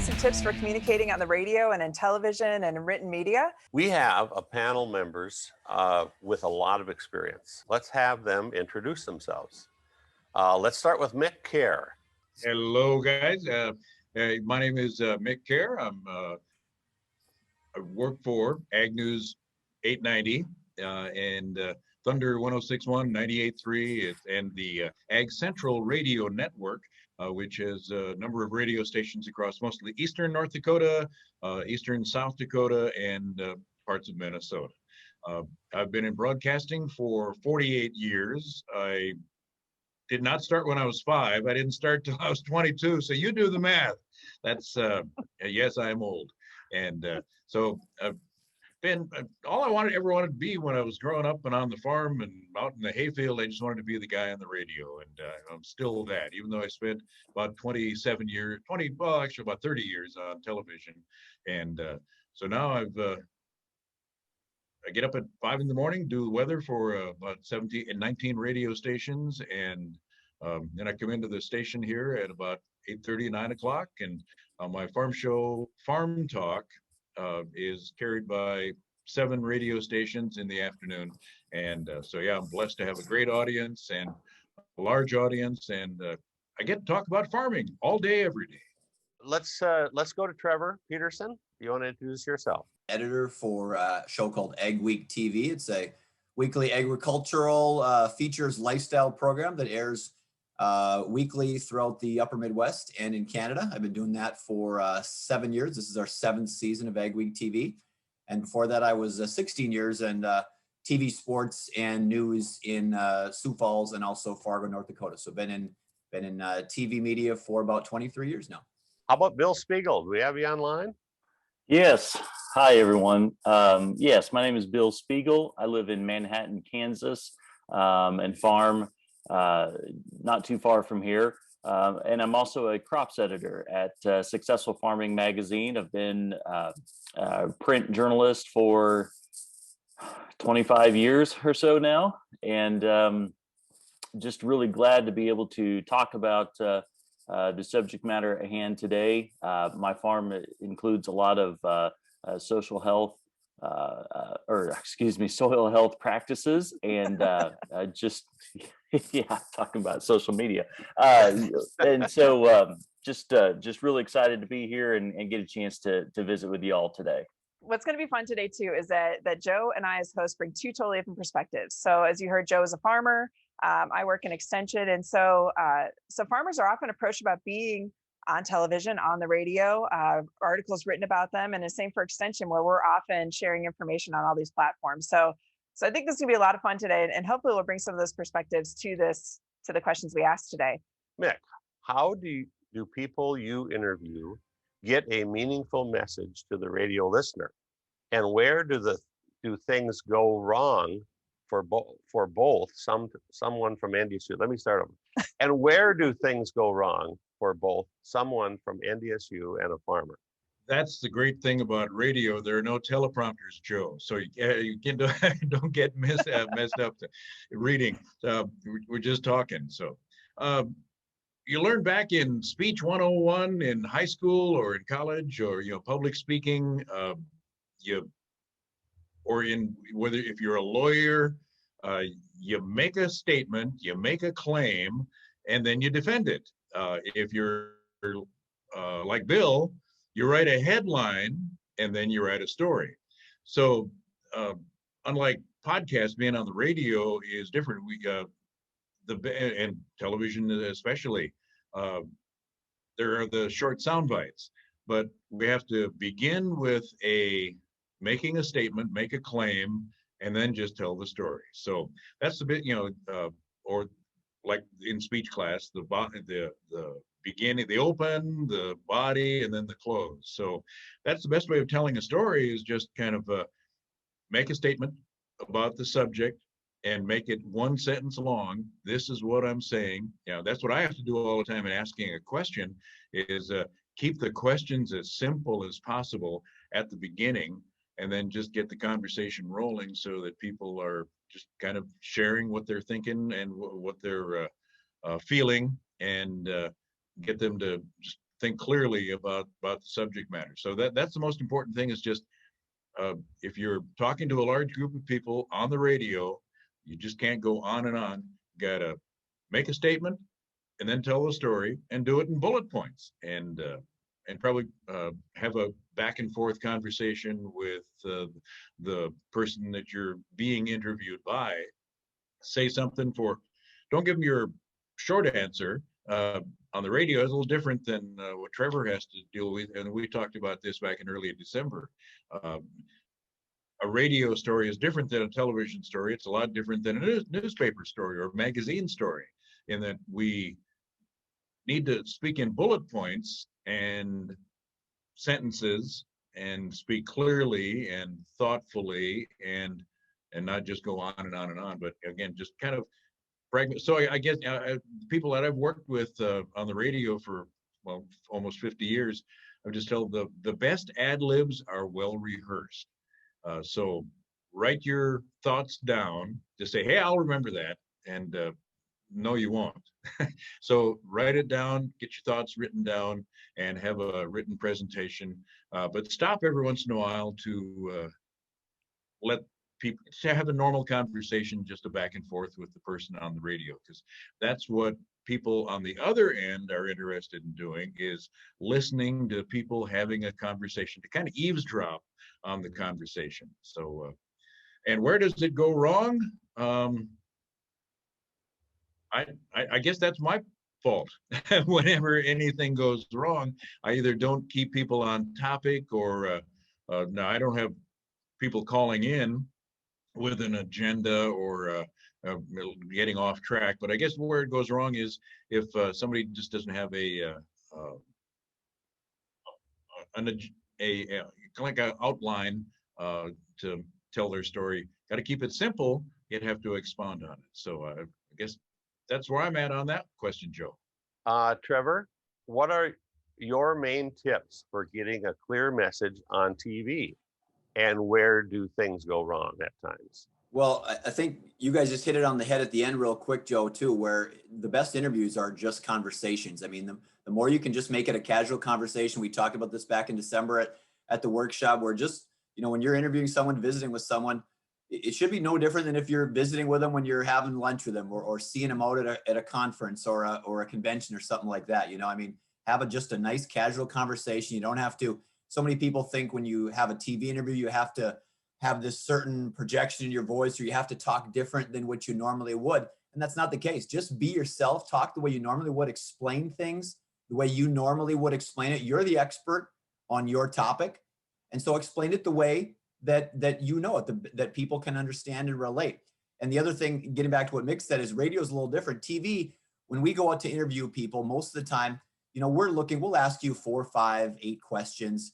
want some tips for communicating on the radio and in television and in written media? We have a panel members with a lot of experience. Let's have them introduce themselves. Let's start with Mick Kjar. Hello, guys. My name is Mick Kjar. I work for Ag News 890 and Thunder 106.1, 98.3, and the Ag Central Radio Network, which has a number of radio stations across mostly eastern North Dakota, eastern South Dakota, and parts of Minnesota. I've been in broadcasting for 48 years. I did not start when I was 5. I didn't start till I was 22. So you do the math. That's yes, I'm old. And so I've been all I ever wanted to be when I was growing up and on the farm and out in the hayfield. I just wanted to be the guy on the radio, and I'm still that. Even though I spent about 27 years, actually about 30 years on television, and so now I get up at 5 in the morning, do the weather for about 17 and 19 radio stations, and then I come into the station here at about 8:30, 9 o'clock, and my farm show, Farm Talk, is carried by 7 radio stations in the afternoon. And so, yeah, I'm blessed to have a great audience and a large audience, and I get to talk about farming all day, every day. Let's go to Trevor Peterson. You want to introduce yourself? Editor for a show called Ag Week TV. It's a weekly agricultural features lifestyle program that airs weekly throughout the upper Midwest and in Canada. I've been doing that for 7 years. This is our 7th season of Ag Week TV. And before that, I was 16 years in TV sports and news in Sioux Falls and also Fargo, North Dakota. So been in TV media for about 23 years now. How about Bill Spiegel? Do we have you online? Yes. Hi, everyone. Yes, my name is Bill Spiegel. I live in Manhattan, Kansas, and farm not too far from here. And I'm also a crops editor at Successful Farming Magazine. I've been a print journalist for 25 years or so now, and just really glad to be able to talk about the subject matter at hand today. My farm includes a lot of soil health practices, and just talking about social media, and so just really excited to be here and get a chance to visit with you all today. What's going to be fun today too is that Joe and I as hosts bring 2 totally different perspectives. So as you heard, Joe is a farmer. I work in extension, and so farmers are often approached about being on television, on the radio, articles written about them, and the same for extension, where we're often sharing information on all these platforms. So I think this is gonna be a lot of fun today, and hopefully we'll bring some of those perspectives to the questions we asked today. Mick, how do people you interview get a meaningful message to the radio listener, and where do things go wrong for both someone from NDSU? Let me start over. And where do things go wrong for both someone from NDSU and a farmer? That's the great thing about radio. There are no teleprompters, Joe. So you don't get messed up to reading. We're just talking. So you learn back in speech 101 in high school or in college, or public speaking. Or in whether if you're a lawyer, you make a statement, you make a claim, and then you defend it. If you're like Bill, you write a headline and then you write a story. So unlike podcasts, being on the radio is different. And television especially, there are the short sound bites, but we have to begin with making a statement, make a claim, and then just tell the story. So that's the bit, or like in speech class, the beginning, the open, the body, and then the close. So that's the best way of telling a story, is just kind of make a statement about the subject and make it 1 sentence long. This is what I'm saying. That's what I have to do all the time in asking a question, is keep the questions as simple as possible at the beginning, and then just get the conversation rolling so that people are just kind of sharing what they're thinking and what they're feeling, and get them to just think clearly about the subject matter. So that's the most important thing, is just if you're talking to a large group of people on the radio, you just can't go on and on. You gotta make a statement and then tell the story and do it in bullet points, and probably have a back and forth conversation with the person that you're being interviewed by. Say something don't give them your short answer. On the radio is a little different than what Trevor has to deal with, and we talked about this back in early December. A radio story is different than a television story. It's a lot different than a newspaper story or magazine story, in that we need to speak in bullet points and sentences, and speak clearly and thoughtfully, and not just go on and on and on, but again, just kind of fragment. So I guess people that I've worked with on the radio for, well, almost 50 years, I've just told the best ad libs are well rehearsed. So write your thoughts down. Just say, hey, I'll remember that. And no, you won't. So write it down, get your thoughts written down, and have a written presentation. But stop every once in a while to let people to have a normal conversation, just a back and forth with the person on the radio, because that's what people on the other end are interested in doing, is listening to people having a conversation, to kind of eavesdrop on the conversation. So and where does it go wrong? I guess that's my fault. Whenever anything goes wrong, I either don't keep people on topic, or no, I don't have people calling in with an agenda, or getting off track. But I guess where it goes wrong is if somebody just doesn't have a like an outline to tell their story. Got to keep it simple, yet have to expound on it. So I guess that's where I'm at on that question, Joe. Trevor, what are your main tips for getting a clear message on TV? And where do things go wrong at times? Well, I think you guys just hit it on the head at the end real quick, Joe, too, where the best interviews are just conversations. I mean, the more you can just make it a casual conversation. We talked about this back in December at the workshop, where just, when you're interviewing someone, visiting with someone, it should be no different than if you're visiting with them when you're having lunch with them, or seeing them out at a conference or a convention or something like that. I mean, have just a nice casual conversation. You don't have to. So many people think when you have a TV interview, you have to have this certain projection in your voice, or you have to talk different than what you normally would. And that's not the case. Just be yourself, talk the way you normally would, explain things the way you normally would explain it. You're the expert on your topic. And so explain it the way that you know it, that people can understand and relate. And the other thing, getting back to what Mick said, is radio is a little different. TV, when we go out to interview people, most of the time, we'll ask you 4, 5, 8 questions.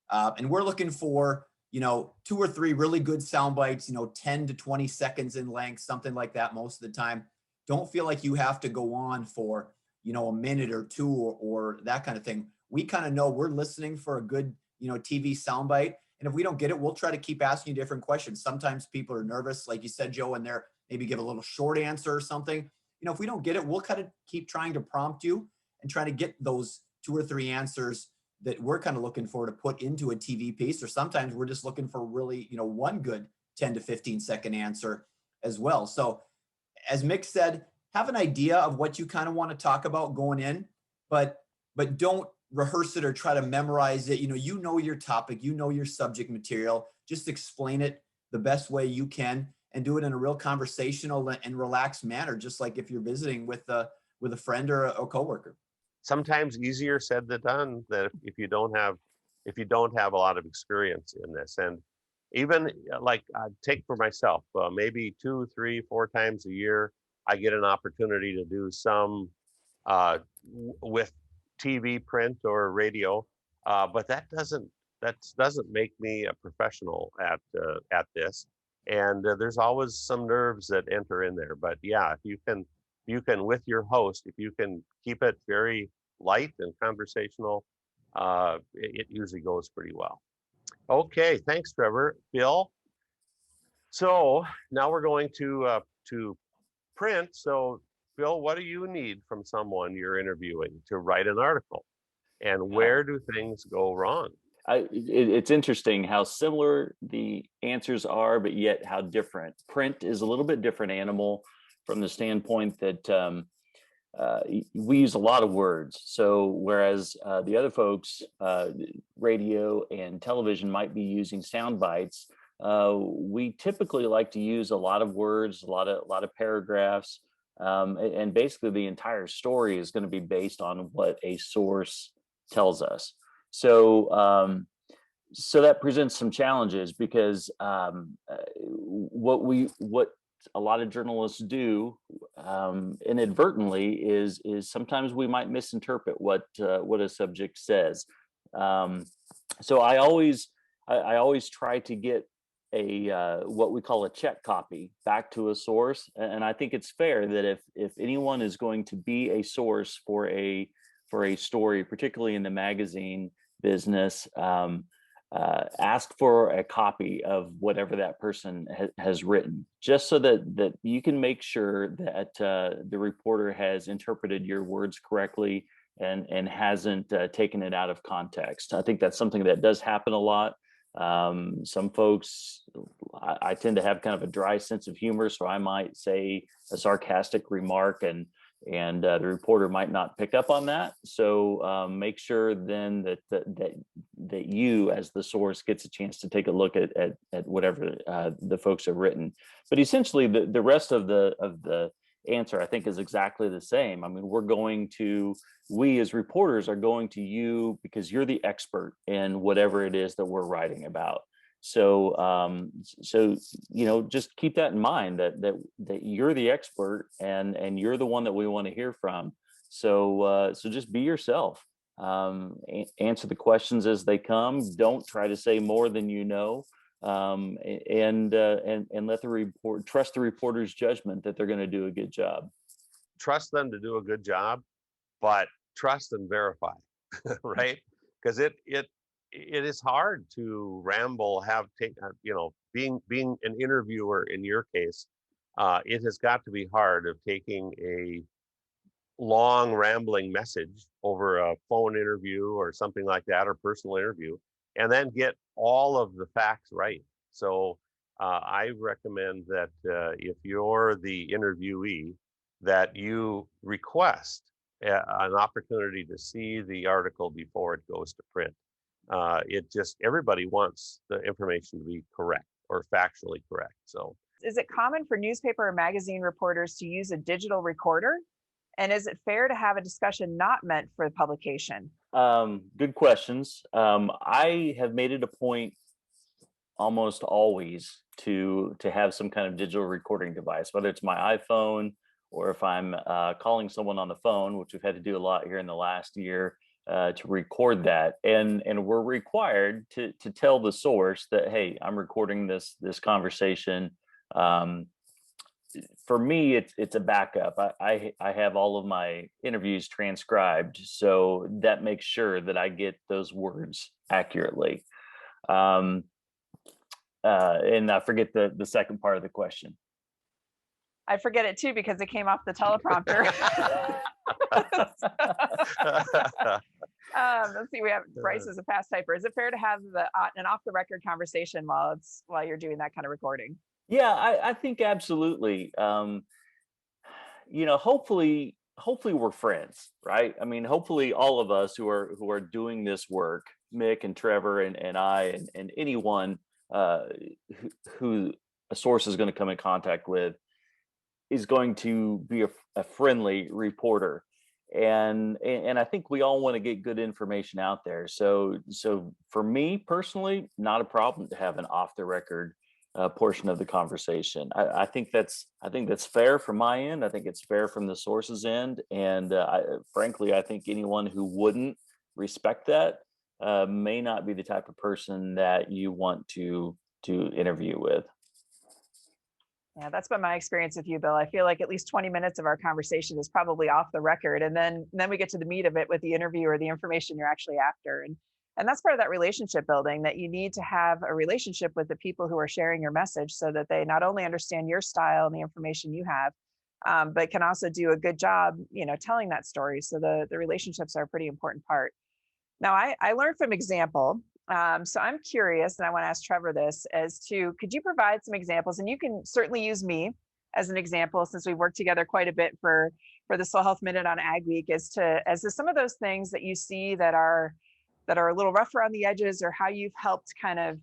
And we're looking for, 2 or 3 really good sound bites, 10 to 20 seconds in length, something like that most of the time. Don't feel like you have to go on for, a minute or 2 or that kind of thing. We kind of know we're listening for a good, TV sound bite. And if we don't get it, we'll try to keep asking you different questions. Sometimes people are nervous, like you said, Joe, and they're maybe give a little short answer or something. If we don't get it, we'll kind of keep trying to prompt you and try to get those 2 or 3 answers that we're kind of looking for to put into a TV piece. Or sometimes we're just looking for really, one good 10 to 15 second answer as well. So as Mick said, have an idea of what you kind of want to talk about going in, but don't rehearse it or try to memorize it. You know your topic, your subject material. Just explain it the best way you can, and do it in a real conversational and relaxed manner, just like if you're visiting with a friend or a coworker. Sometimes easier said than done, that if you don't have a lot of experience in this. And even like take for myself, maybe 2, 3, 4 times a year, I get an opportunity to do some with TV, print, or radio, but that doesn't make me a professional at this. And there's always some nerves that enter in there. But yeah, if you can with your host, if you can keep it very light and conversational, it usually goes pretty well. Okay, thanks, Trevor. Bill. So now we're going to print. So Bill, what do you need from someone you're interviewing to write an article? And where do things go wrong? It's interesting how similar the answers are, but yet how different. Print is a little bit different animal from the standpoint that we use a lot of words. So whereas the other folks, radio and television, might be using sound bites, we typically like to use a lot of words, a lot of paragraphs, and basically the entire story is going to be based on what a source tells us. So so that presents some challenges because what a lot of journalists do inadvertently is sometimes we might misinterpret what a subject says. So I always try to get a what we call a check copy back to a source, and I think it's fair that if anyone is going to be a source for a story, particularly in the magazine business, ask for a copy of whatever that person has written, just so that you can make sure that the reporter has interpreted your words correctly and hasn't taken it out of context. I think that's something that does happen a lot. Some folks, I tend to have kind of a dry sense of humor, so I might say a sarcastic remark and the reporter might not pick up on that. So make sure then that you, as the source, gets a chance to take a look at whatever the folks have written. But essentially, the rest of the answer, I think, is exactly the same. I mean, we as reporters are going to you because you're the expert in whatever it is that we're writing about. So just keep that in mind that you're the expert and you're the one that we want to hear from. So just be yourself. Answer the questions as they come. Don't try to say more than you know. And let trust the reporter's judgment that they're going to do a good job. Trust them to do a good job, but trust and verify, right? Because it is hard to ramble, being an interviewer in your case, it has got to be hard of taking a long rambling message over a phone interview or something like that, or personal interview, and then get all of the facts right. So I recommend that if you're the interviewee, that you request an opportunity to see the article before it goes to print. Everybody wants the information to be correct or factually correct. So is it common for newspaper or magazine reporters to use a digital recorder? And is it fair to have a discussion not meant for publication? Good questions. I have made it a point almost always to have some kind of digital recording device, whether it's my iPhone or if I'm calling someone on the phone, which we've had to do a lot here in the last year, to record that. And we're required to tell the source that, hey, I'm recording this conversation. For me, it's a backup. I have all of my interviews transcribed, so that makes sure that I get those words accurately. And I forget the second part of the question. I forget it too because it came off the teleprompter. Let's see. We have Bryce as a fast typer. Is it fair to have an off-the-record conversation while you're doing that kind of recording? Yeah, I think absolutely. Hopefully we're friends, right? I mean, hopefully all of us who are doing this work, Mick and Trevor and I and anyone who a source is going to come in contact with, is going to be a friendly reporter. And I think we all want to get good information out there. So for me personally, not a problem to have an off the record portion of the conversation. I think that's fair from my end. I think it's fair from the source's end. And frankly, I think anyone who wouldn't respect that may not be the type of person that you want to interview with. Yeah, that's been my experience with you, Bill. I feel like at least 20 minutes of our conversation is probably off the record. And then we get to the meat of it with the interview or the information you're actually after. And that's part of that relationship building, that you need to have a relationship with the people who are sharing your message so that they not only understand your style and the information you have, but can also do a good job, telling that story. So the relationships are a pretty important part. Now, I learned from example. So I'm curious, and I want to ask Trevor this as to, could you provide some examples? And you can certainly use me as an example, since we've worked together quite a bit for the Soil Health Minute on Ag Week, as to some of those things that you see that are a little rough around the edges, or how you've helped kind of,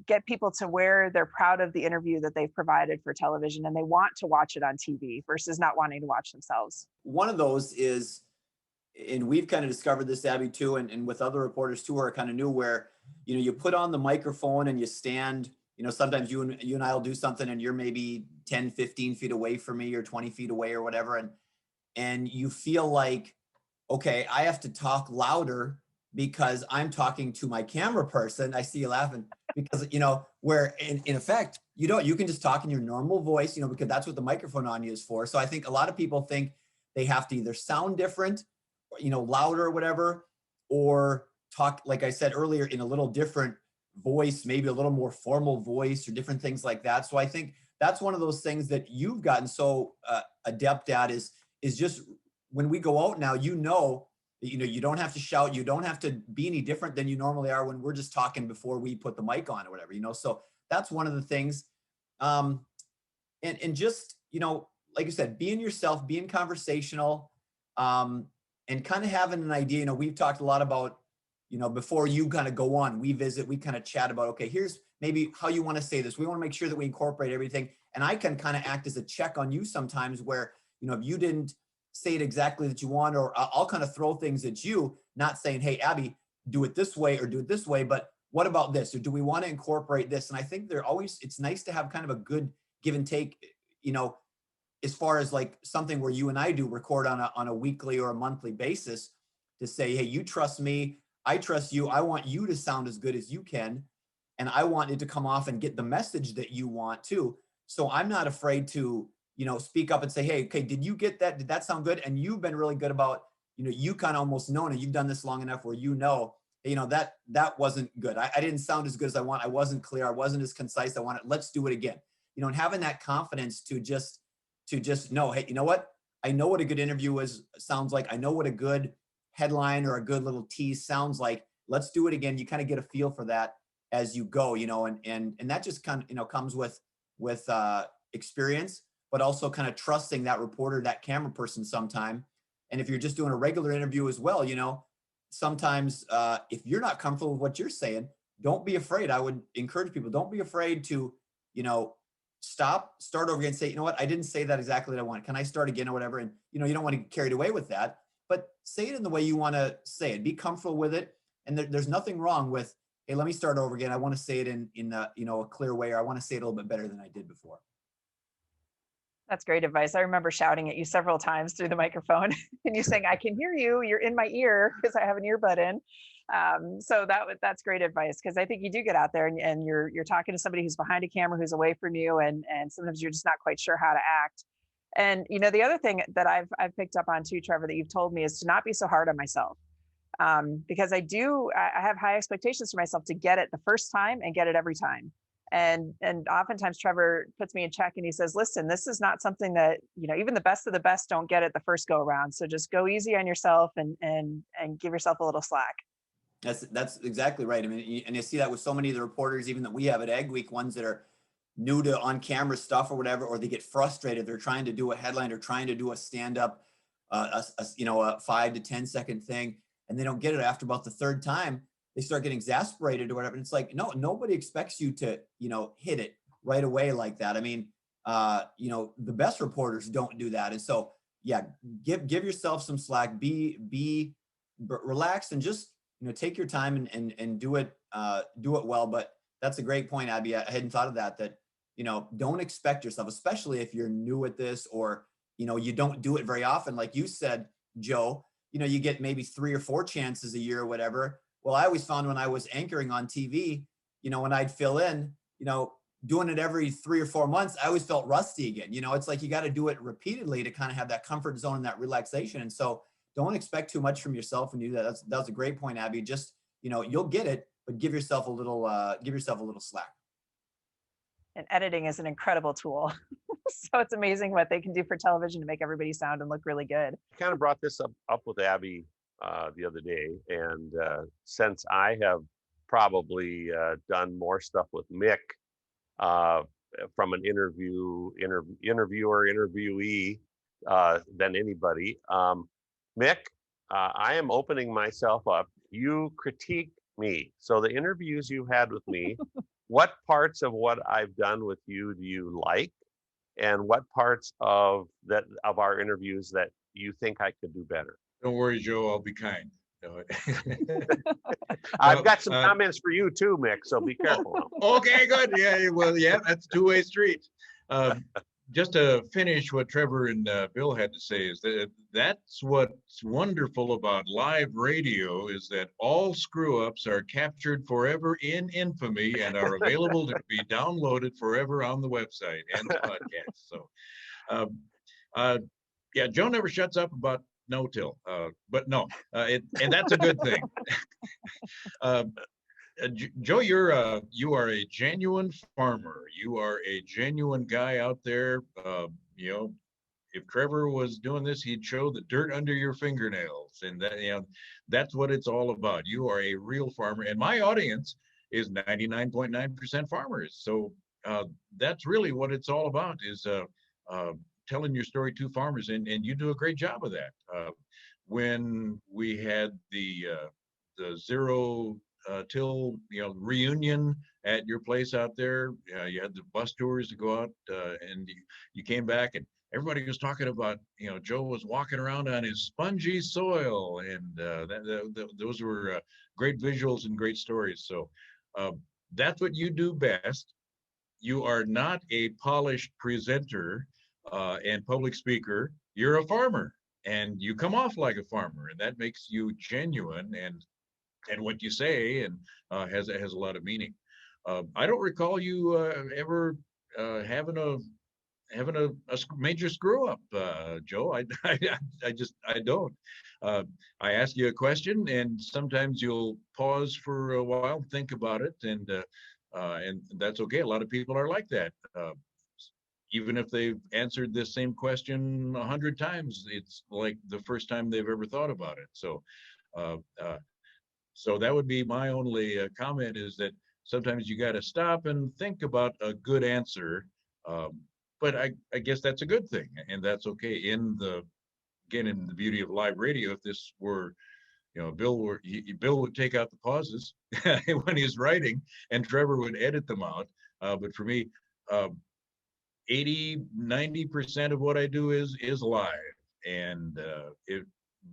get people to where they're proud of the interview that they've provided for television and they want to watch it on TV versus not wanting to watch themselves. One of those is, and we've kind of discovered this, Abby, too, and with other reporters too, are kind of new, where, you put on the microphone and you stand, sometimes you and I will do something and you're maybe 10, 15 feet away from me or 20 feet away or whatever. And you feel like, okay, I have to talk louder because I'm talking to my camera person. I see you laughing because, where in effect, you can just talk in your normal voice, because that's what the microphone on you is for. So I think a lot of people think they have to either sound different, louder or whatever, or talk, like I said earlier, in a little different voice, maybe a little more formal voice or different things like that. So I think that's one of those things that you've gotten so adept at is just when we go out now, you don't have to shout, you don't have to be any different than you normally are when we're just talking before we put the mic on or whatever, so that's one of the things. And just, like you said, being yourself, being conversational, and kind of having an idea. We've talked a lot about, before you kind of go on, we kind of chat about, okay, here's maybe how you want to say this. We want to make sure that we incorporate everything. And I can kind of act as a check on you sometimes where, if you didn't say it exactly that you want, or I'll kind of throw things at you, not saying, hey, Abby, do it this way or do it this way, but what about this? Or do we want to incorporate this? And I think it's nice to have kind of a good give and take, as far as like something where you and I do record on a weekly or a monthly basis to say, hey, you trust me, I trust you, I want you to sound as good as you can, and I want it to come off and get the message that you want too. So I'm not afraid to, speak up and say, hey, okay, did you get that? Did that sound good? And you've been really good about, you kind of almost known, and you've done this long enough where that wasn't good. I didn't sound as good as I want. I wasn't clear. I wasn't as concise. I want it. Let's do it again. And having that confidence to just know, hey, you know what? I know what a good interview sounds like. I know what a good headline or a good little tease sounds like. Let's do it again. You kind of get a feel for that as you go, and that just kind of, comes with experience, but also kind of trusting that reporter, that camera person sometime. And if you're just doing a regular interview as well, sometimes if you're not comfortable with what you're saying, don't be afraid. I would encourage people, don't be afraid to, stop, start over again, say, you know what, I didn't say that exactly what I want. Can I start again or whatever? And, you don't want to get carried away with that, but say it in the way you want to say it. Be comfortable with it. And there's nothing wrong with, hey, let me start over again. I want to say it in a clear way, or I want to say it a little bit better than I did before. That's great advice. I remember shouting at you several times through the microphone and you saying, I can hear you. You're in my ear because I have an earbud in. So that's great advice, because I think you do get out there and you're talking to somebody who's behind a camera, who's away from you, and sometimes you're just not quite sure how to act. And the other thing that I've picked up on too, Trevor, that you've told me, is to not be so hard on myself, because I have high expectations for myself to get it the first time and get it every time. And oftentimes Trevor puts me in check and he says, listen, this is not something that, even the best of the best don't get it the first go around. So just go easy on yourself and give yourself a little slack. That's exactly right. I mean, and you see that with so many of the reporters, even that we have at Ag Week, ones that are new to on-camera stuff or whatever, or they get frustrated. They're trying to do a headline or trying to do a stand-up, a 5 to 10 second thing, and they don't get it after about the third time. They start getting exasperated or whatever. And it's like, no, nobody expects you to, hit it right away like that. I mean, the best reporters don't do that. And so, yeah, give yourself some slack, be relaxed, and just, take your time and do it well. But that's a great point, Abby. I hadn't thought of that, don't expect yourself, especially if you're new at this, or, you don't do it very often. Like you said, Joe, you get maybe 3 or 4 chances a year or whatever. Well, I always found when I was anchoring on TV, when I'd fill in, doing it every 3 or 4 months, I always felt rusty again. It's like you got to do it repeatedly to kind of have that comfort zone and that relaxation. And so don't expect too much from yourself when you do that. That's a great point, Abby. Just, you'll get it, but give yourself a little slack. And editing is an incredible tool. So it's amazing what they can do for television to make everybody sound and look really good. I kind of brought this up with Abby the other day, and since I have probably done more stuff with Mick from an interviewer, interviewee than anybody. Mick, I am opening myself up. You critique me. So the interviews you had with me, what parts of what I've done with you do you like? And what parts of our interviews that you think I could do better? Don't worry, Joe, I'll be kind. No. I've got some comments for you too, Mick, so be careful. Okay, good. Yeah, well, yeah, that's a two-way street. Just to finish what Trevor and Bill had to say is that that's what's wonderful about live radio is that all screw-ups are captured forever in infamy and are available to be downloaded forever on the website and the podcast. So, yeah, Joe never shuts up about no-till, but no, and that's a good thing. Joe, you are a genuine farmer. You are a genuine guy out there. You know, if Trevor was doing this, he'd show the dirt under your fingernails, and that, you know, that's what it's all about. You are a real farmer, and my audience is 99.9% farmers. So that's really what it's all about, is telling your story to farmers, and you do a great job of that. When we had the zero till reunion at your place out there, you had the bus tours to go out, and you came back and everybody was talking about, Joe was walking around on his spongy soil, and those were great visuals and great stories. So that's what you do best. You are not a polished presenter and public speaker. You're a farmer, and you come off like a farmer, and that makes you genuine, and what you say and has a lot of meaning. I don't recall you ever having a major screw up, Joe. I don't. I ask you a question, and sometimes you'll pause for a while, think about it, and that's okay. A lot of people are like that. Even if they've answered this same question 100 times, it's like the first time they've ever thought about it. So, so that would be my only comment, is that sometimes you got to stop and think about a good answer. But I guess that's a good thing, and that's okay. In the beauty of live radio, if this were, Bill would take out the pauses when he's writing, and Trevor would edit them out. But for me, 80-90% of what I do is live, and it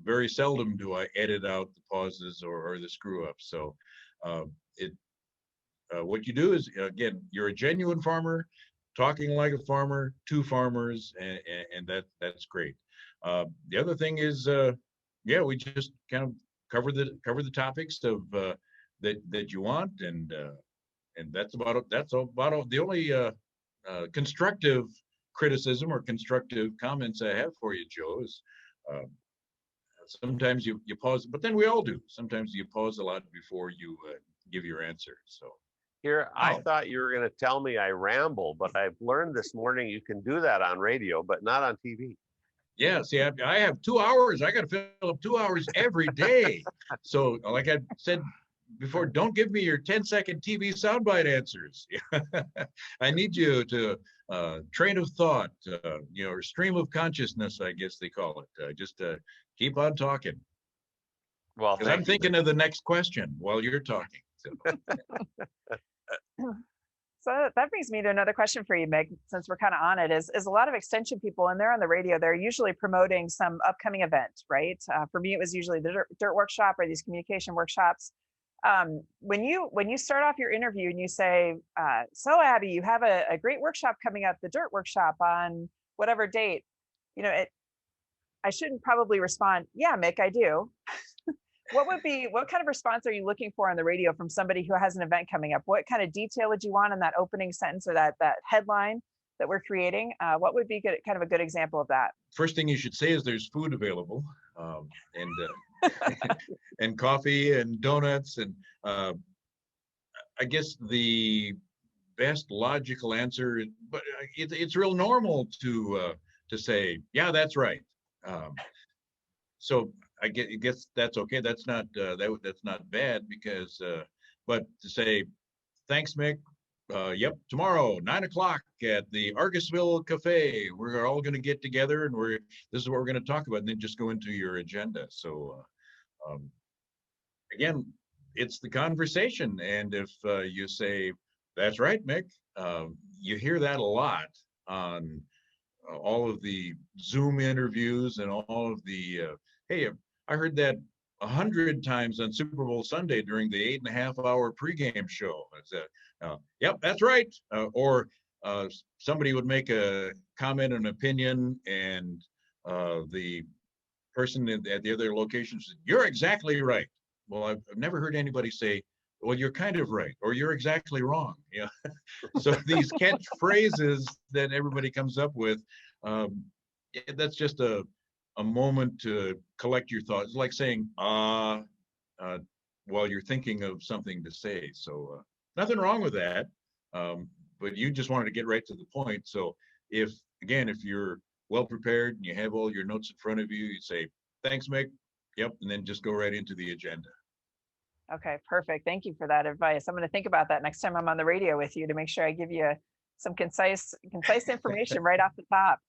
very seldom do I edit out the pauses or the screw ups. So what you do is, again, you're a genuine farmer, talking like a farmer to farmers, and that's great. The other thing is, we just kind of cover the topics of that you want, and that's about it. That's about the only constructive criticism or constructive comments I have for you, Joe, is sometimes you pause, but then we all do. Sometimes you pause a lot before you give your answer. So here, I thought you were going to tell me I ramble, but I've learned this morning you can do that on radio, but not on TV. Yeah, see, I have 2 hours. I got to fill up 2 hours every day. So, like I said before, don't give me your 10-second TV soundbite answers. I need you to train of thought, or stream of consciousness, I guess they call it. Just keep on talking. Well, because I'm thinking of the next question while you're talking. So that brings me to another question for you, Mick, since we're kind of on it, is a lot of extension people, and they're on the radio, they're usually promoting some upcoming event, right? For me, it was usually the dirt workshop or these communication workshops. When you start off your interview and you say, so Abbey, you have a great workshop coming up, the dirt workshop on whatever date, I shouldn't probably respond, yeah, Mick, I do. What kind of response are you looking for on the radio from somebody who has an event coming up? What kind of detail would you want in that opening sentence or that headline that we're creating? What would be kind of a good example of that? First thing you should say is there's food available, and coffee and donuts. And I guess the best logical answer, but it's real normal to say, yeah, that's right. So I guess that's okay. That's not that's not bad because, but to say, thanks, Mick. Yep, tomorrow, 9 o'clock at the Argusville Cafe. We're all going to get together and this is what we're going to talk about, and then just go into your agenda. So um, again, it's the conversation. And if you say, that's right, Mick, you hear that a lot on all of the Zoom interviews and all of the, hey, I heard that 100 times on Super Bowl Sunday during the 8.5-hour pregame show. Yep, that's right. Or somebody would make a comment, an opinion, and the person at the other location said, "You're exactly right." Well, I've never heard anybody say, "Well, you're kind of right," or "You're exactly wrong." Yeah. So these catchphrases that everybody comes up with, that's just a moment to collect your thoughts. It's like saying while you're thinking of something to say. So nothing wrong with that. But you just wanted to get right to the point. So if you're well prepared and you have all your notes in front of you, you say, "Thanks, Mick." Yep. And then just go right into the agenda. Okay, perfect. Thank you for that advice. I'm going to think about that next time I'm on the radio with you to make sure I give you some concise information right off the top.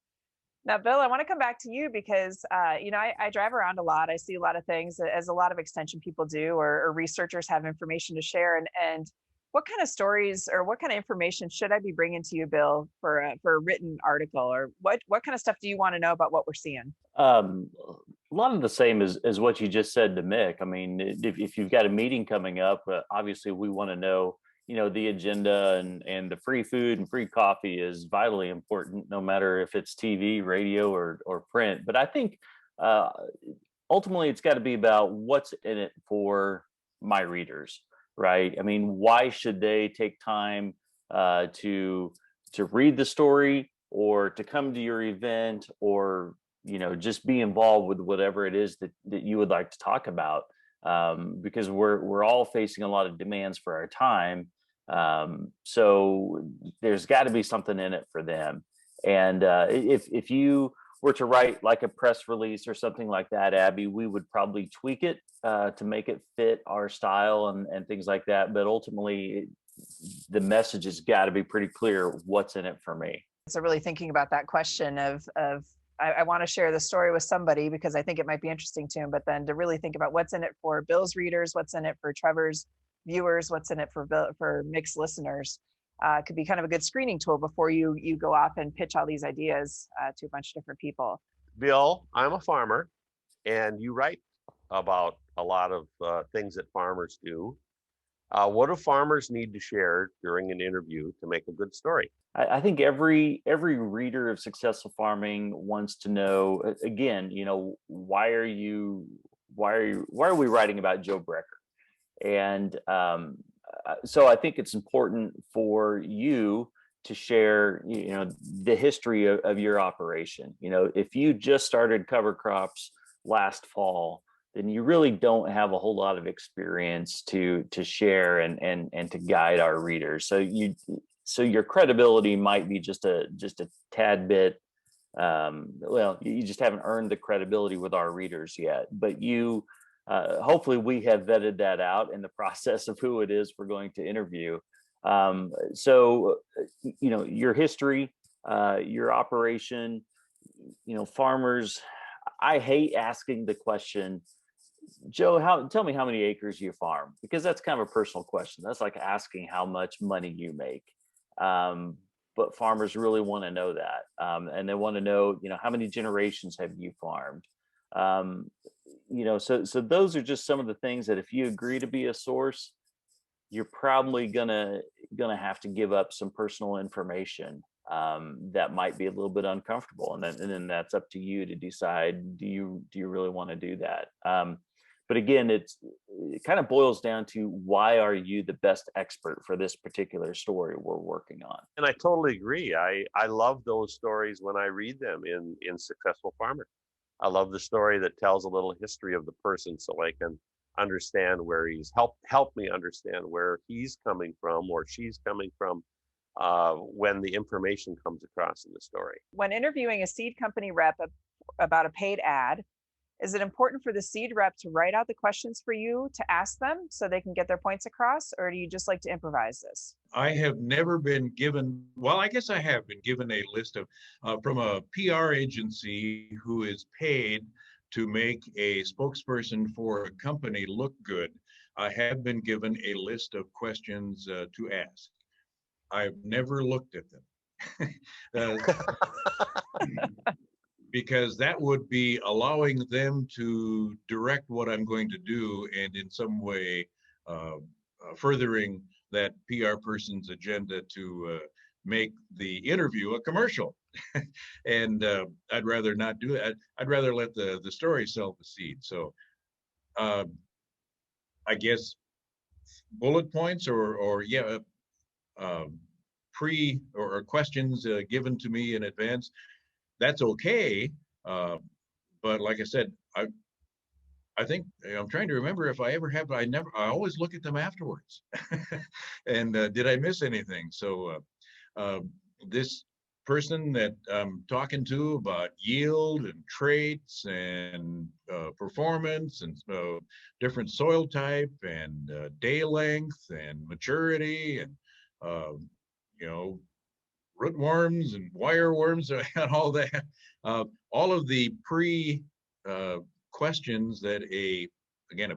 Now, Bill, I want to come back to you because, I drive around a lot. I see a lot of things, as a lot of extension people do, or researchers have information to share. And what kind of stories or what kind of information should I be bringing to you, Bill, for a written article? Or what kind of stuff do you want to know about what we're seeing? A lot of the same as what you just said to Mick. I mean, if you've got a meeting coming up, obviously we want to know, the agenda, and the free food and free coffee is vitally important, no matter if it's TV, radio, or print. But I think ultimately it's got to be about what's in it for my readers, right? I mean, why should they take time to read the story, or to come to your event, or just be involved with whatever it is that you would like to talk about, because we're all facing a lot of demands for our time. So there's got to be something in it for them. And if you were to write like a press release or something like that, Abbey, we would probably tweak it to make it fit our style and things like that. But ultimately, the message has got to be pretty clear what's in it for me. So really thinking about that question of I want to share the story with somebody because I think it might be interesting to him, but then to really think about what's in it for Bill's readers, what's in it for Trevor's viewers, what's in it for Mick's listeners, could be kind of a good screening tool before you go off and pitch all these ideas to a bunch of different people. Bill, I'm a farmer, and you write about a lot of things that farmers do. What do farmers need to share during an interview to make a good story? I think every reader of Successful Farming wants to know, again, why are we writing about Joe Breker? And so I think it's important for you to share, the history of your operation. If you just started cover crops last fall, then you really don't have a whole lot of experience to share and to guide our readers. So your credibility might be just a tad bit. You just haven't earned the credibility with our readers yet. But hopefully we have vetted that out in the process of who it is we're going to interview. So your history, your operation, farmers. I hate asking the question, Joe, tell me how many acres you farm, because that's kind of a personal question. That's like asking how much money you make. But farmers really want to know that. And they want to know, how many generations have you farmed? So those are just some of the things that if you agree to be a source, you're probably gonna have to give up some personal information that might be a little bit uncomfortable. And then that's up to you to decide, do you really want to do that? But again, it kind of boils down to, why are you the best expert for this particular story we're working on? And I totally agree. I love those stories when I read them in Successful Farmer. I love the story that tells a little history of the person, so I can understand where he's help me understand where he's coming from or she's coming from when the information comes across in the story. When interviewing a seed company rep about a paid ad, Is it important for the seed rep to write out the questions for you to ask them so they can get their points across, or do you just like to improvise this? I have never been given, well, I guess I have been given a list of, from a PR agency who is paid to make a spokesperson for a company look good. I have been given a list of questions to ask. I've never looked at them. Because that would be allowing them to direct what I'm going to do, and in some way furthering that PR person's agenda to make the interview a commercial. And I'd rather not do that. I'd rather let the story sell the seed. So I guess bullet points or yeah, pre or questions given to me in advance, that's okay. But like I said, I think I'm trying to remember if I ever have. I always look at them afterwards. And did I miss anything? So this person that I'm talking to about yield and traits and performance and different soil type and day length and maturity and rootworms and wireworms and all that. All of the pre questions that a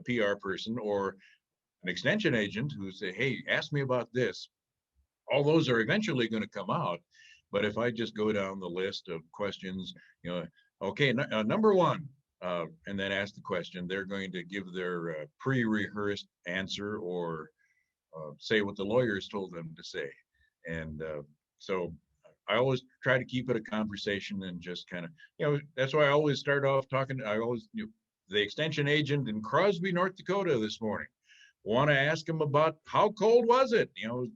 PR person or an extension agent who say, hey, ask me about this, all those are eventually going to come out. But if I just go down the list of questions, okay, number one, and then ask the question, they're going to give their pre-rehearsed answer or say what the lawyers told them to say. And so I always try to keep it a conversation and just kind of, that's why I always start off talking. I always, the extension agent in Crosby, North Dakota this morning, want to ask them about how cold was it?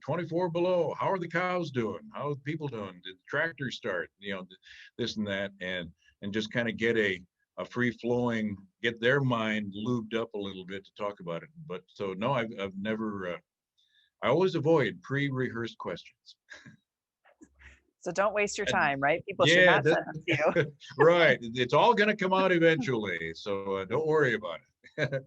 24 below. How are the cows doing? How are the people doing? Did the tractor start? This and that, and just kind of get a free flowing, get their mind lubed up a little bit to talk about it. But so no, I've never. I always avoid pre-rehearsed questions. So don't waste your time, right? People should not send them to you. Right. It's all going to come out eventually. So don't worry about it.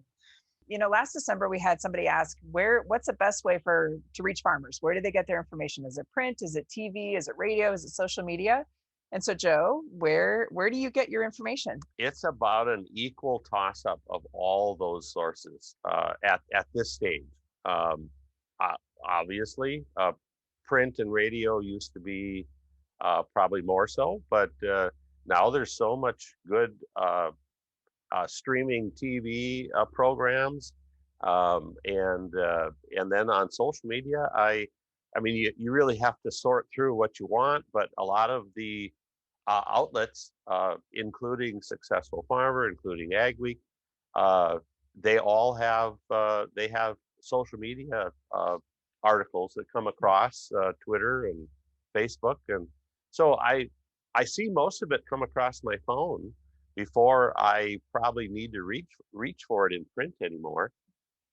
Last December, we had somebody ask what's the best way to reach farmers? Where do they get their information? Is it print? Is it TV? Is it radio? Is it social media? And so, Joe, where do you get your information? It's about an equal toss-up of all those sources at this stage. Obviously, print and radio used to be probably more so, but now there's so much good streaming TV programs, and then on social media, I mean, you really have to sort through what you want, but a lot of the outlets, including Successful Farmer, including Ag Week, they all have social media articles that come across Twitter and Facebook, and so I see most of it come across my phone before I probably need to reach for it in print anymore.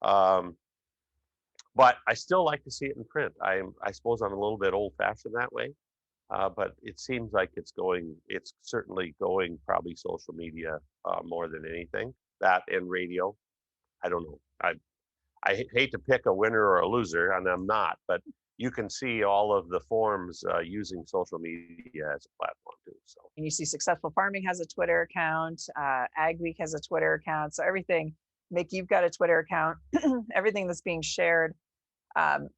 But I still like to see it in print. I suppose I'm a little bit old-fashioned that way, but it seems like it's certainly going probably social media more than anything. That and radio. I don't know. I hate to pick a winner or a loser, and I'm not, but you can see all of the forms using social media as a platform too. So, and you see Successful Farming has a Twitter account, Ag Week has a Twitter account. So everything, Mick, you've got a Twitter account. Everything that's being shared on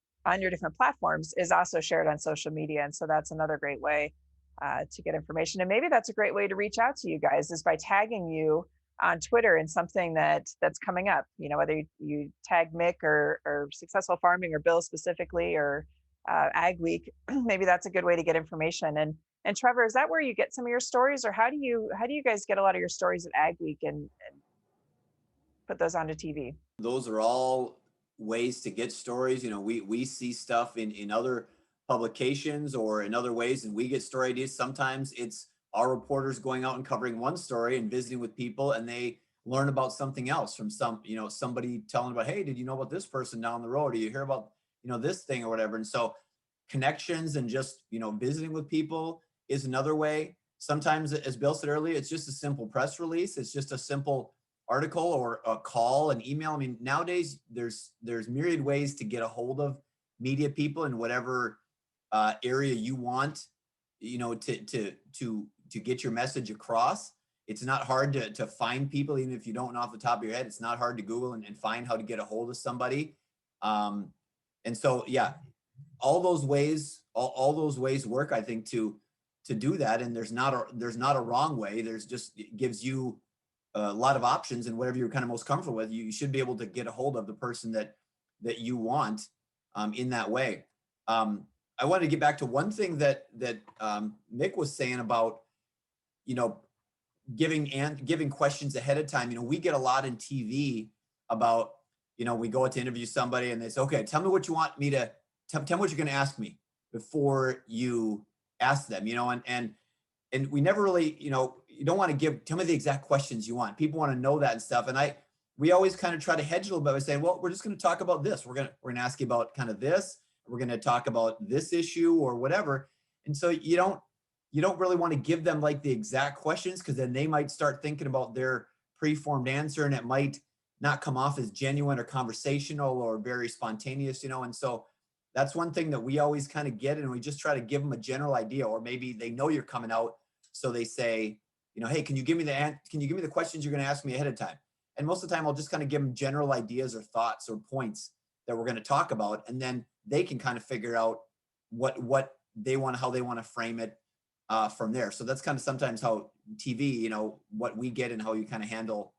your different platforms is also shared on social media, and so that's another great way to get information. And maybe that's a great way to reach out to you guys is by tagging you on Twitter in something that's coming up, whether you tag Mick or Successful Farming or Bill specifically or Ag Week, maybe that's a good way to get information. And Trevor, is that where you get some of your stories, or how do you guys get a lot of your stories at Ag Week and put those onto TV? Those are all ways to get stories. We see stuff in other publications or in other ways, and we get story ideas. Sometimes it's our reporters going out and covering one story and visiting with people, and they learn about something else from somebody telling about, hey, did you know about this person down the road? Or you hear about, this thing or whatever. And so connections and just, visiting with people is another way. sometimes, as Bill said earlier, it's just a simple press release. It's just a simple article or a call, an email. I mean, nowadays there's myriad ways to get a hold of media people in whatever area you want, to get your message across. It's not hard to find people, even if you don't know off the top of your head. It's not hard to Google and find how to get a hold of somebody. And so, yeah, all those ways work, I think, to do that. And there's not a wrong way. There's just, it gives you a lot of options, and whatever you're kind of most comfortable with, you should be able to get a hold of the person that you want in that way. I wanted to get back to one thing that Mick was saying about, giving questions ahead of time. We get a lot in TV about, we go to interview somebody and they say, okay, tell me what you want me to, tell me what you're going to ask me before you ask them, and we never really, you don't want to tell me the exact questions you want. People want to know that and stuff. And we always kind of try to hedge a little bit by saying, well, we're just going to talk about this. We're going to ask you about kind of this. We're going to talk about this issue or whatever. And so you don't really want to give them like the exact questions, because then they might start thinking about their preformed answer, and it might not come off as genuine or conversational or very spontaneous, and so that's one thing that we always kind of get, and we just try to give them a general idea, or maybe they know you're coming out, so they say, hey, can you give me the questions you're going to ask me ahead of time? And most of the time I'll just kind of give them general ideas or thoughts or points that we're going to talk about, and then they can kind of figure out what they want, how they want to frame it from there. So that's kind of sometimes how TV, what we get and how you kind of handle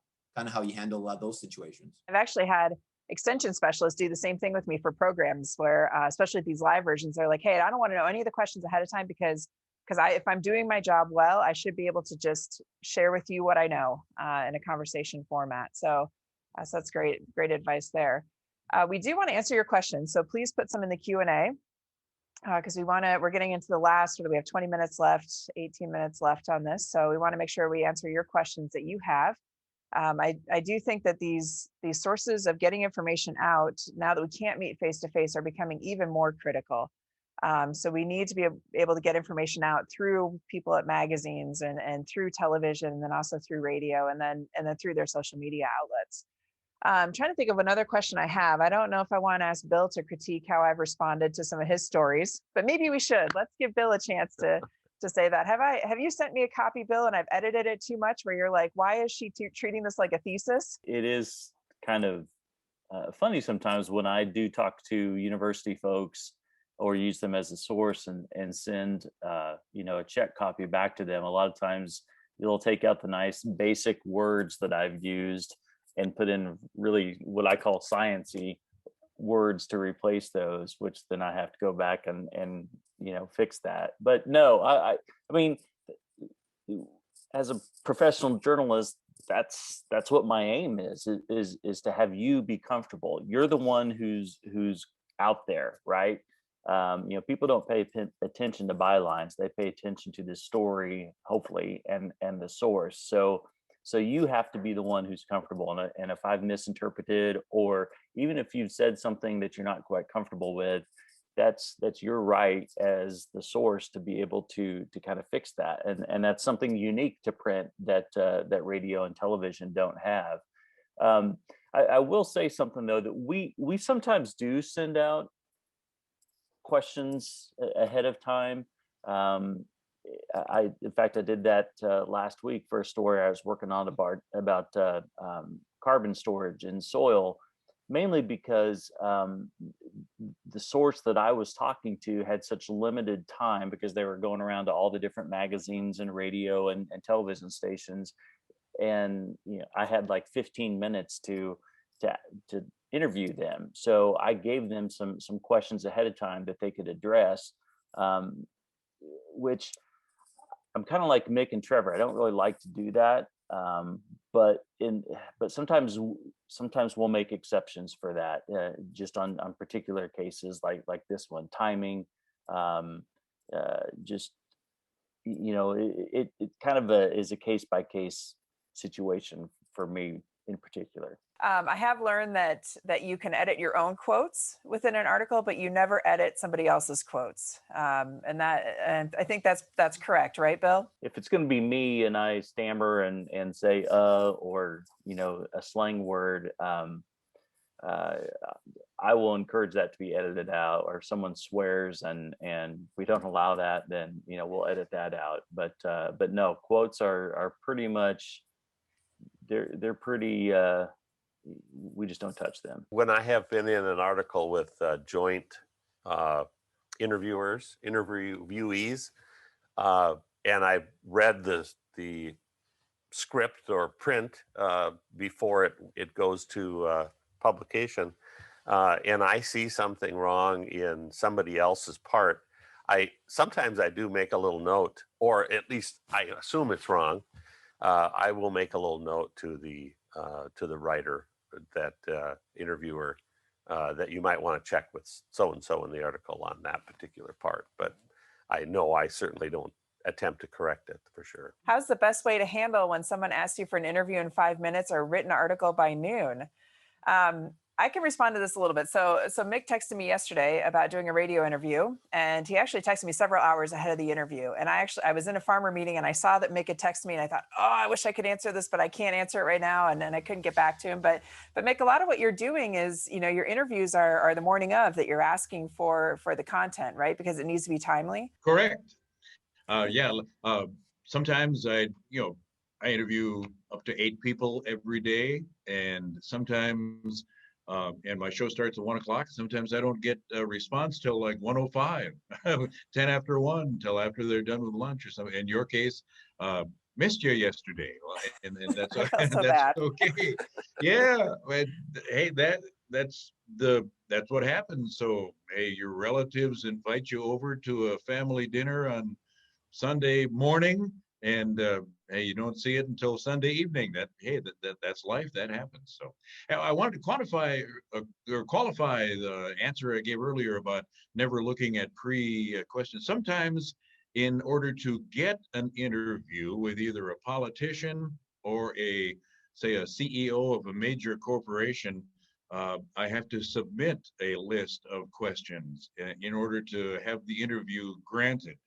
those situations. I've actually had extension specialists do the same thing with me for programs where, especially these live versions, they're like, hey, I don't want to know any of the questions ahead of time because if I'm doing my job well, I should be able to just share with you what I know in a conversation format. So that's great advice there. We do want to answer your questions, so please put some in the Q&A because we're getting into the last, we have 20 minutes left, 18 minutes left on this. So we want to make sure we answer your questions that you have. I do think that these sources of getting information out, now that we can't meet face to face, are becoming even more critical. So we need to be able to get information out through people at magazines and through television, and then also through radio, and then through their social media outlets. I'm trying to think of another question I have. I don't know if I want to ask Bill to critique how I've responded to some of his stories, but maybe we should. Let's give Bill a chance to say that. Have you sent me a copy, Bill, and I've edited it too much where you're like, why is she treating this like a thesis? It is kind of funny sometimes when I do talk to university folks or use them as a source and send a check copy back to them. A lot of times they'll take out the nice basic words that I've used and put in really what I call sciencey words to replace those, which then I have to go back and fix that. But no, I mean, as a professional journalist, that's what my aim is to have you be comfortable. You're the one who's out there, right? People don't pay attention to bylines; they pay attention to the story, hopefully, and the source. So you have to be the one who's comfortable. And if I've misinterpreted, or even if you've said something that you're not quite comfortable with, that's your right as the source to be able to kind of fix that. And that's something unique to print that radio and television don't have. I will say something though, that we sometimes do send out questions ahead of time. In fact, I did that last week for a story I was working on about carbon storage in soil, mainly because the source that I was talking to had such limited time because they were going around to all the different magazines and radio and television stations. And I had like 15 minutes to interview them. So I gave them some questions ahead of time that they could address, which I'm kind of like Mick and Trevor. I don't really like to do that, but sometimes we'll make exceptions for that, just on particular cases like this one. Timing, just it kind of is a case by case situation for me in particular. I have learned that you can edit your own quotes within an article, but you never edit somebody else's quotes. And I think that's correct, right, Bill? If it's going to be me and I stammer and say or a slang word, I will encourage that to be edited out. Or someone swears and we don't allow that, then we'll edit that out. But no, quotes are pretty much they're pretty. We just don't touch them. When I have been in an article with joint interviewees, and I've read the script or print before it goes to publication, and I see something wrong in somebody else's part, sometimes I do make a little note, or at least I assume it's wrong. I will make a little note to the writer, that interviewer, that you might want to check with so and so in the article on that particular part. But I know I certainly don't attempt to correct it, for sure. How's the best way to handle when someone asks you for an interview in 5 minutes or a written article by noon? I can respond to this a little bit. So Mick texted me yesterday about doing a radio interview, and he actually texted me several hours ahead of the interview. And I was in a farmer meeting, and I saw that Mick had texted me, and I thought, oh, I wish I could answer this, but I can't answer it right now. And I couldn't get back to him. But Mick, a lot of what you're doing is, your interviews are the morning of, that you're asking for the content, right? Because it needs to be timely. Correct. Sometimes I interview up to 8 people every day, and sometimes, and my show starts at 1 o'clock. Sometimes I don't get a response till like 1:05, 10 after 1, till after they're done with lunch or something. In your case, missed you yesterday, and that's that's okay. Yeah, but hey, that's what happens. So hey, your relatives invite you over to a family dinner on Sunday morning, and hey, you don't see it until Sunday evening. That's life. That happens. So I wanted to quantify or qualify the answer I gave earlier about never looking at questions. Sometimes, in order to get an interview with either a politician or say a CEO of a major corporation, I have to submit a list of questions in order to have the interview granted.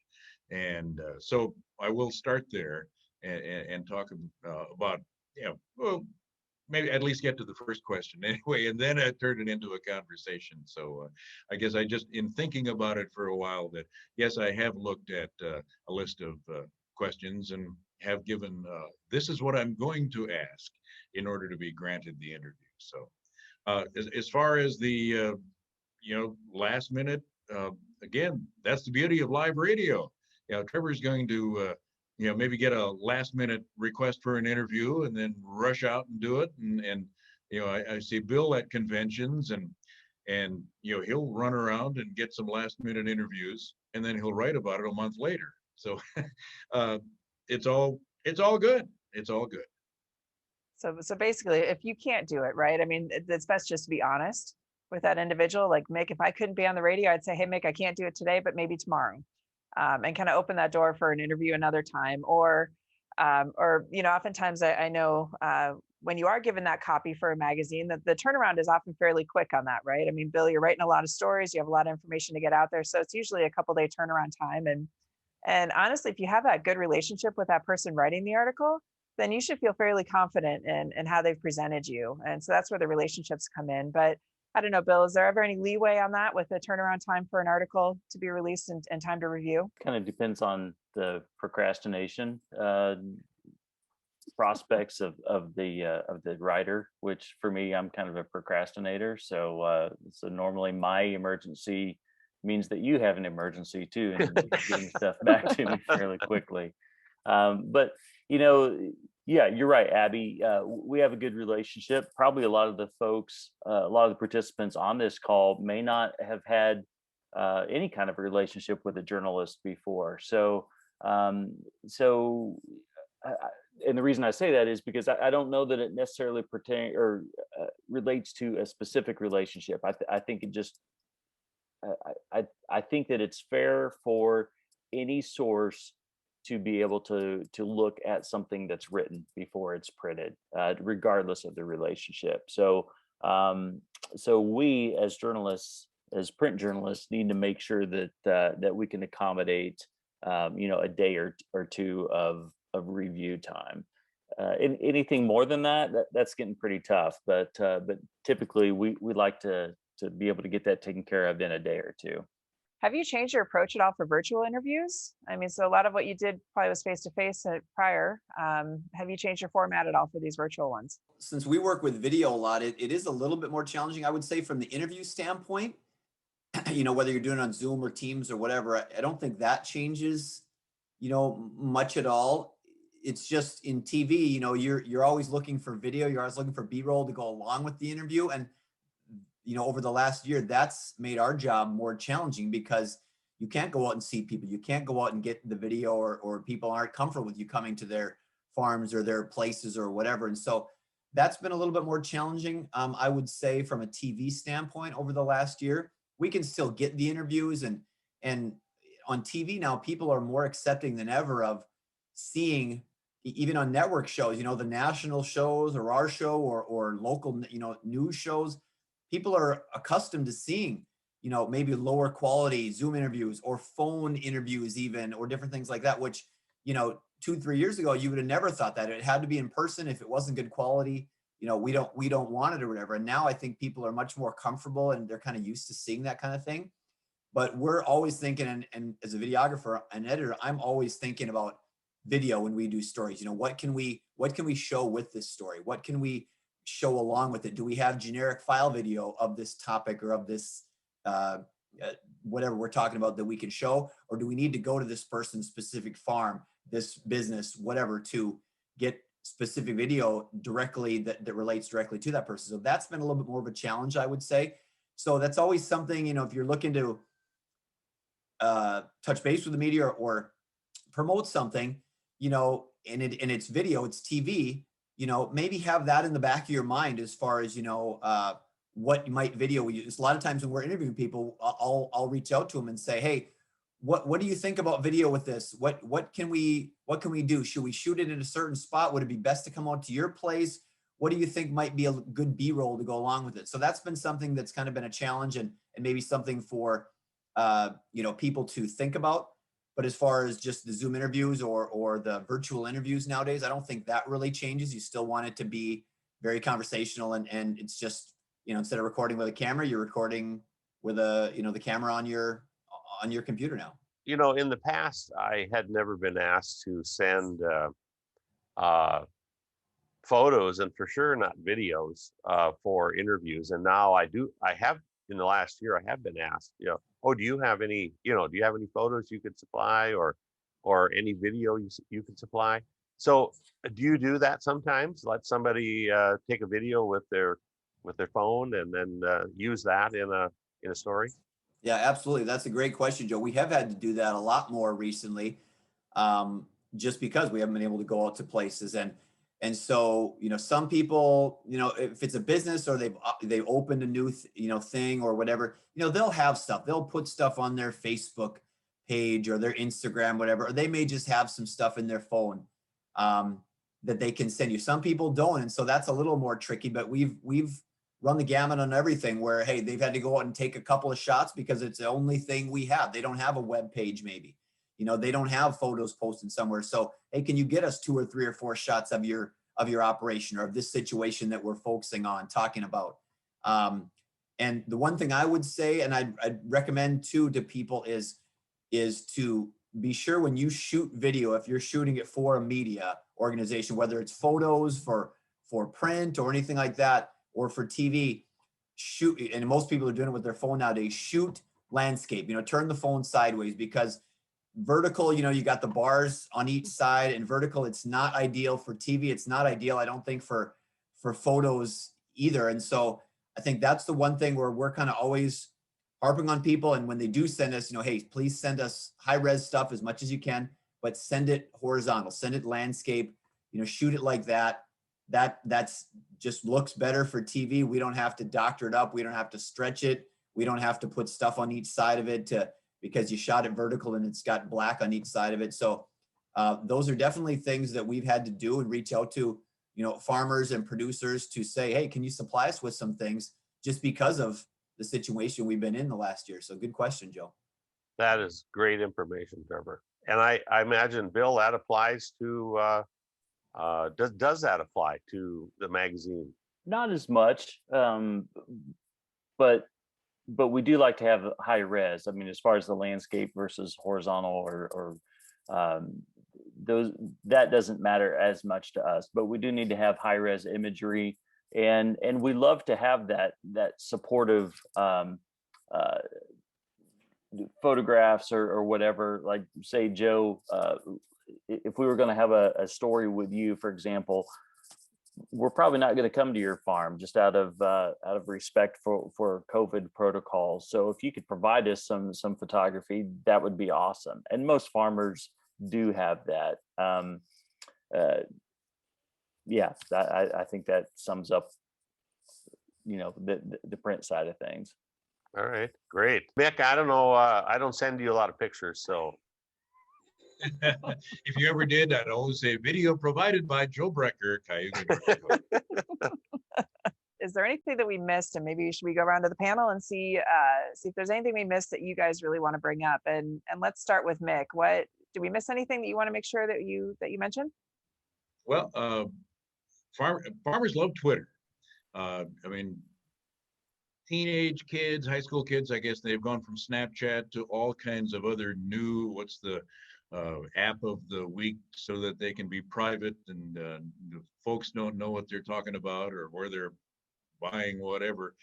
And so I will start there and talk about, well, maybe at least get to the first question anyway, and then I turn it into a conversation. So I guess I just, in thinking about it for a while, that yes, I have looked at a list of questions and have given, this is what I'm going to ask in order to be granted the interview. So as far as the, last minute, again, that's the beauty of live radio. Trevor's going to, maybe get a last minute request for an interview and then rush out and do it. And I see Bill at conventions, and he'll run around and get some last minute interviews, and then he'll write about it a month later. So it's all good. It's all good. So basically, if you can't do it, right? I mean, it's best just to be honest with that individual. Like, Mick, if I couldn't be on the radio, I'd say, hey, Mick, I can't do it today, but maybe tomorrow. And kind of open that door for an interview another time. Or oftentimes I know when you are given that copy for a magazine, that the turnaround is often fairly quick on that, right? I mean, Bill, you're writing a lot of stories, you have a lot of information to get out there. So it's usually a couple-day turnaround time. And honestly, if you have that good relationship with that person writing the article, then you should feel fairly confident in how they've presented you. And so that's where the relationships come in. But I don't know, Bill, is there ever any leeway on that with the turnaround time for an article to be released and time to review? Kind of depends on the procrastination prospects of the writer, which for me, I'm kind of a procrastinator. So normally my emergency means that you have an emergency too, and getting stuff back to me fairly quickly. But yeah, you're right, Abby. We have a good relationship. Probably a lot of the folks, a lot of the participants on this call may not have had any kind of a relationship with a journalist before. So, and the reason I say that is because I don't know that it necessarily pertains or relates to a specific relationship. I think it just, I think that it's fair for any source to be able to look at something that's written before it's printed, regardless of the relationship. So so we as journalists, as print journalists, need to make sure that that we can accommodate a day or two of review time. Anything more than that's getting pretty tough. But typically we like to be able to get that taken care of in a day or two. Have you changed your approach at all for virtual interviews? I mean, so a lot of what you did probably was face-to-face prior. Have you changed your format at all for these virtual ones? Since we work with video a lot, it is a little bit more challenging, I would say, from the interview standpoint. Whether you're doing it on Zoom or Teams or whatever, I don't think that changes, much at all. It's just in TV, you're always looking for video. You're always looking for B-roll to go along with the interview. And over the last year, that's made our job more challenging because you can't go out and see people. You can't go out and get the video, or people aren't comfortable with you coming to their farms or their places or whatever. And so that's been a little bit more challenging. I would say from a TV standpoint over the last year, we can still get the interviews, and on TV now, people are more accepting than ever of seeing, even on network shows, the national shows or our show or local, news shows. People are accustomed to seeing, maybe lower quality Zoom interviews or phone interviews even, or different things like that, which, 2-3 years ago, you would have never thought that. It had to be in person. If it wasn't good quality, we don't want it or whatever. And now I think people are much more comfortable and they're kind of used to seeing that kind of thing. But we're always thinking, and as a videographer and editor, I'm always thinking about video when we do stories. What can we show with this story? What can we show along with it? Do we have generic file video of this topic or of this whatever we're talking about that we can show, or do we need to go to this person's specific farm, this business, whatever, to get specific video directly that relates directly to that person? So that's been a little bit more of a challenge, I would say. So that's always something, if you're looking to touch base with the media or promote something, and it's video, it's TV, maybe have that in the back of your mind as far as, what you might video use. A lot of times when we're interviewing people, I'll reach out to them and say, hey, what do you think about video with this? What can we do? Should we shoot it in a certain spot? Would it be best to come out to your place? What do you think might be a good B-roll to go along with it? So that's been something that's kind of been a challenge and maybe something for, people to think about. But as far as just the Zoom interviews or the virtual interviews nowadays, I don't think that really changes. You still want it to be very conversational, and it's just, instead of recording with a camera, you're recording with the camera on your computer now. In the past, I had never been asked to send photos, and for sure not videos, for interviews. And now I have, in the last year, I have been asked, oh, do you have any photos you could supply, or any video you could supply? So do you do that sometimes? Let somebody take a video with their phone and then use that in a story? Yeah, absolutely. That's a great question, Joe. We have had to do that a lot more recently, just because we haven't been able to go out to places. And so, some people, if it's a business or they've opened a new, thing or whatever, they'll have stuff. They'll put stuff on their Facebook page or their Instagram, whatever, or they may just have some stuff in their phone that they can send you. Some people don't. And so that's a little more tricky, but we've run the gamut on everything where, hey, they've had to go out and take a couple of shots because it's the only thing we have. They don't have a web page, maybe, they don't have photos posted somewhere. So, hey, can you get us 2 or 3 or 4 shots of your operation or of this situation that we're focusing on talking about? And the one thing I would say, and I'd recommend too to people is to be sure when you shoot video, if you're shooting it for a media organization, whether it's photos for print or anything like that, or for TV, shoot, and most people are doing it with their phone nowadays, shoot landscape, turn the phone sideways, because vertical, you got the bars on each side, and vertical, it's not ideal for TV. It's not ideal, I don't think, for photos either. And so I think that's the one thing where we're kind of always harping on people. And when they do send us, hey, please send us high res stuff as much as you can, but send it horizontal, send it landscape, shoot it like that. That's just looks better for TV. We don't have to doctor it up. We don't have to stretch it. We don't have to put stuff on each side of it because you shot it vertical and it's got black on each side of it. So Those are definitely things that we've had to do and reach out to, farmers and producers to say, hey, can you supply us with some things, just because of the situation we've been in the last year. So good question, Joe. That is great information, Trevor. And I imagine, Bill, that applies to, does that apply to the magazine? Not as much, but we do like to have high res. I mean, as far as the landscape versus horizontal or those, that doesn't matter as much to us, but we do need to have high res imagery, and we love to have that supportive photographs or whatever. Like, say, Joe, if we were going to have a story with you, for example, we're probably not going to come to your farm, just out of respect for COVID protocols. So if you could provide us some photography, that would be awesome. And most farmers do have that. Yeah, I think that sums up, the print side of things. All right, great. Mick, I don't know, I don't send you a lot of pictures, so. If you ever did, I'd always say video provided by Joe Breker, Cayuga, North Dakota. Is there anything that we missed, and maybe should we go around to the panel and see if there's anything we missed that you guys really want to bring up? And let's start with Mick. What did we miss? Anything that you want to make sure that you mentioned? Well, farmers love Twitter. I mean, teenage kids, high school kids, I guess they've gone from Snapchat to all kinds of other new, what's the app of the week, so that they can be private and the folks don't know what they're talking about or where they're buying whatever.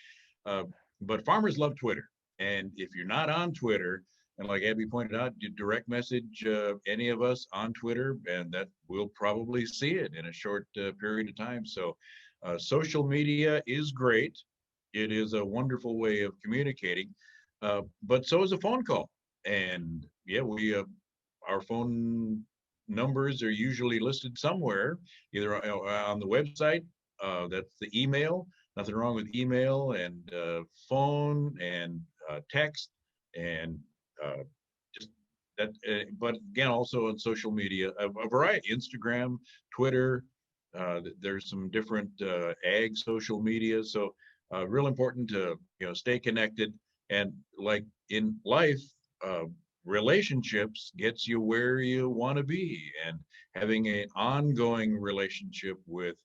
But farmers love Twitter. And if you're not on Twitter, and like Abbey pointed out, you direct message any of us on Twitter, and that we'll probably see it in a short period of time. So social media is great. It is a wonderful way of communicating, but so is a phone call. And yeah, our phone numbers are usually listed somewhere, either on the website. That's the email. Nothing wrong with email and phone and text and just that. But again, also on social media, a variety: Instagram, Twitter. There's some different ag social media. So real important to stay connected. And like in life, relationships gets you where you want to be, and having an ongoing relationship with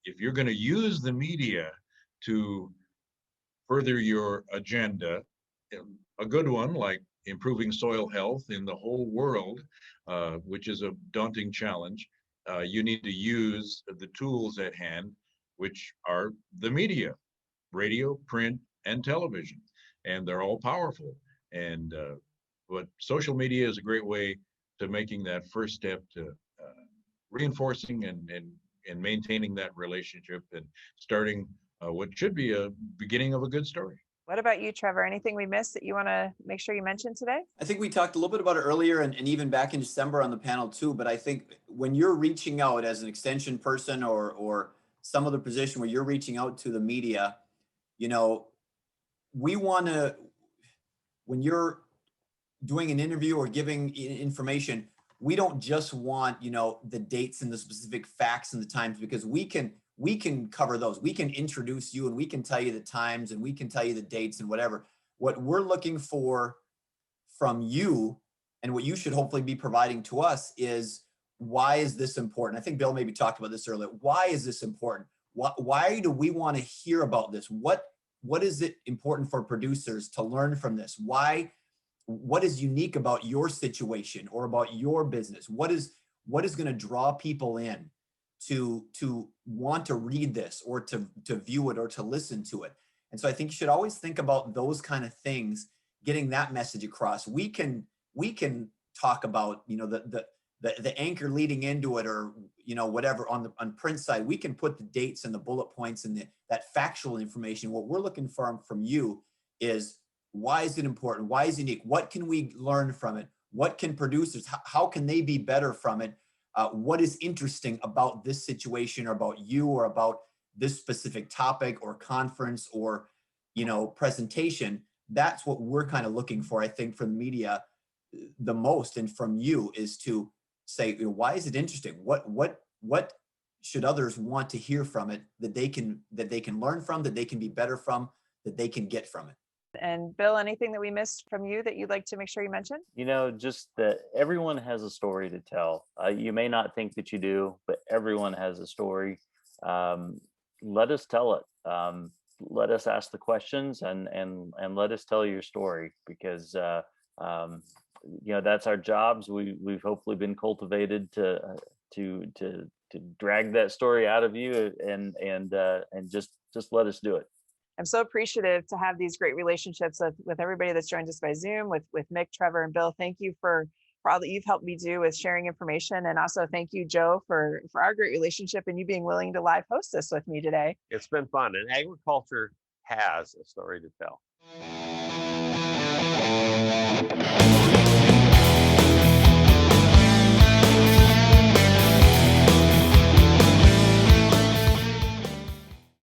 if you're going to use the media to further your agenda, a good one like improving soil health in the whole world, which is a daunting challenge, you need to use the tools at hand, which are the media: radio, print, and television, and they're all powerful. And but social media is a great way to making that first step to reinforcing and maintaining that relationship and starting what should be a beginning of a good story. What about you, Trevor? Anything we missed that you want to make sure you mention today? I think we talked a little bit about it earlier and even back in December on the panel too, but I think when you're reaching out as an extension person or some other position where you're reaching out to the media, we want to, when you're doing an interview or giving information, we don't just want, the dates and the specific facts and the times, because we can cover those. We can introduce you and we can tell you the times and we can tell you the dates and whatever. What we're looking for from you and what you should hopefully be providing to us is, why is this important? I think Bill maybe talked about this earlier. Why is this important? Why do we want to hear about this? What is it important for producers to learn from this? What is unique about your situation or about your business? What is going to draw people in to want to read this or to view it or to listen to it? And so I think you should always think about those kind of things, getting that message across. We can talk about, the anchor leading into it, or, whatever on print side. We can put the dates and the bullet points and that factual information. What we're looking for from you is, why is it important? Why is it unique? What can we learn from it? What can producers, how can they be better from it? What is interesting about this situation or about you or about this specific topic or conference or, presentation? That's what we're kind of looking for, I think, from the media the most, and from you, is to say, why is it interesting? What should others want to hear from it that they can learn from, that they can be better from, that they can get from it? And Bill, anything that we missed from you that you'd like to make sure you mention? Just that everyone has a story to tell. You may not think that you do, but everyone has a story. Let us tell it. Let us ask the questions and let us tell your story, because that's our jobs. We've hopefully been cultivated to drag that story out of you and just let us do it. I'm so appreciative to have these great relationships with everybody that's joined us by Zoom, with Mick, Trevor, and Bill. Thank you for all that you've helped me do with sharing information. And also thank you, Joe, for our great relationship and you being willing to live host this with me today. It's been fun, and agriculture has a story to tell.